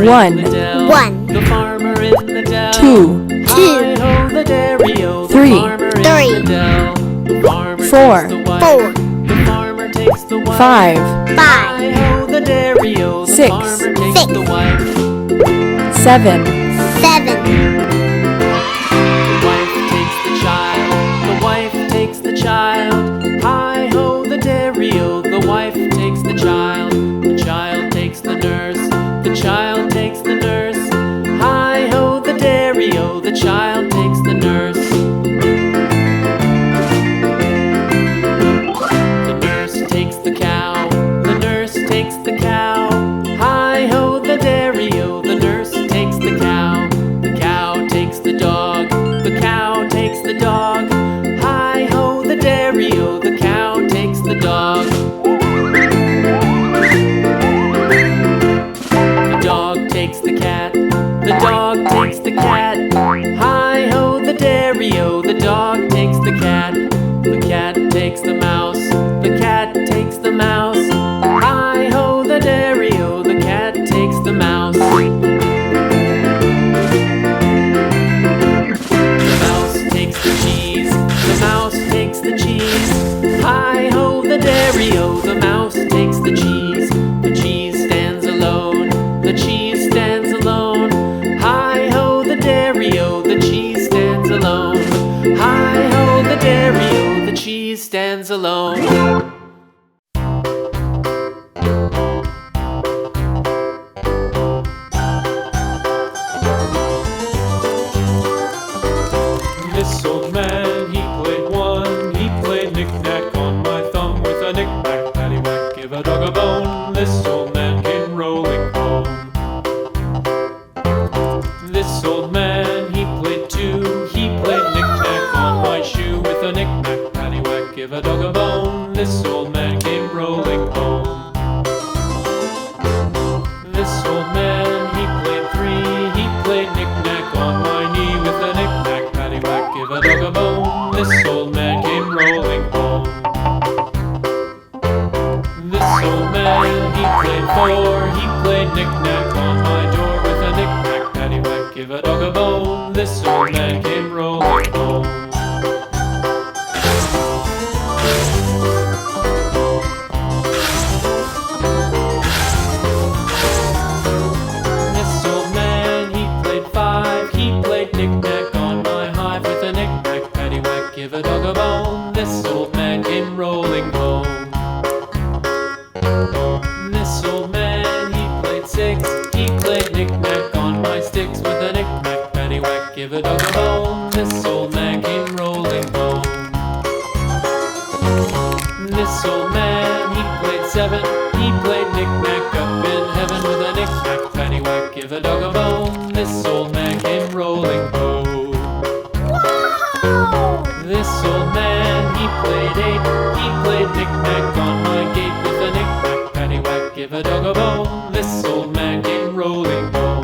One. in the dell. One. The farmer in the dell. Two. Hi-ho, the dairy-o. The Three. farmer in Three. the dell. The farmer Four. takes the wife. Four. The farmer takes the wife. Five. Five. Hi-ho, the dairy-o. The Six. farmer takes Six. the wife. Seven. Seven. The wife takes the child. The wife takes the child. Hi-ho, the dairy-o. The wife takes the child. The child takes the nurse. The child takes the nurse. Hi-ho, the dairy-o. The child takes the nurse. The nurse takes the cow. The nurse takes the cow. Hi-ho, the dairy-o. The nurse takes the cow. The cow takes the dog. The cow takes the dog. Hi-ho, the dairy-o. The cow takes the dog. The dog takes the cat. The dog takes the cat. Hi-ho, the dairy-o. The dog takes the cat. The cat takes the mouse. The cat takes the mouse. Hi-ho, the dairy-o. The cat takes the mouse. The mouse takes the cheese. The mouse takes the cheese. Hi-ho, the dairy-o. The mouse takes the cheese. The cheese stands alone. The cheese stands alone. Hi-ho, the dairy-o. The cheese stands alone. Hi-ho, the dairy-o. The cheese stands alone. This old man, he played one. He played knick-knack on my thumb with a knick-knack, paddywhack, give a dog a bone. This old man came rolling home. This old man, he played two. He played knick-knack on my shoe with a knick-knack, paddywhack, give a dog a bone. This old man came rolling home. This old man, he played three. He played knick-knack on my knee with a knick-knack, paddywhack, give a dog a bone. This old man came rolling home. This old man, he played four. He played knick-knack on my door with a knick-knack, paddywhack, give a dog a bone. This old man came rolling home. This old man, he played five. He played knick-knack on my hive with a knick-knack, paddywhack, give a dog a bone. This old man came rolling home. This old man, he played six. He played knick-knack on my sticks with a knick-knack, paddywhack, give a dog a bone. This old man came rolling home. This old man, he played seven. He played knick-knack up in heaven with a knick-knack, paddywhack, give a dog a bone. This old man came rolling home. This old man, he played eight. He played knick-knack on my gate with a knick-knack, paddywhack, give a dog a bone. This old man came rolling home.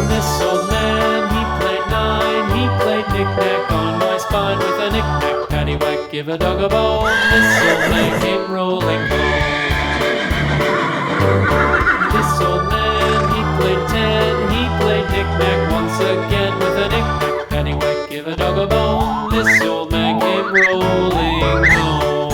This old man, he played nine. He played knick-knack on my spine with a knick-knack, paddywhack, give a dog a bone. This old man came rolling home. This old man, he played ten. He played knick-knack once again with a knick-knack, paddywhack, give a dog a bone. This old man came rolling home.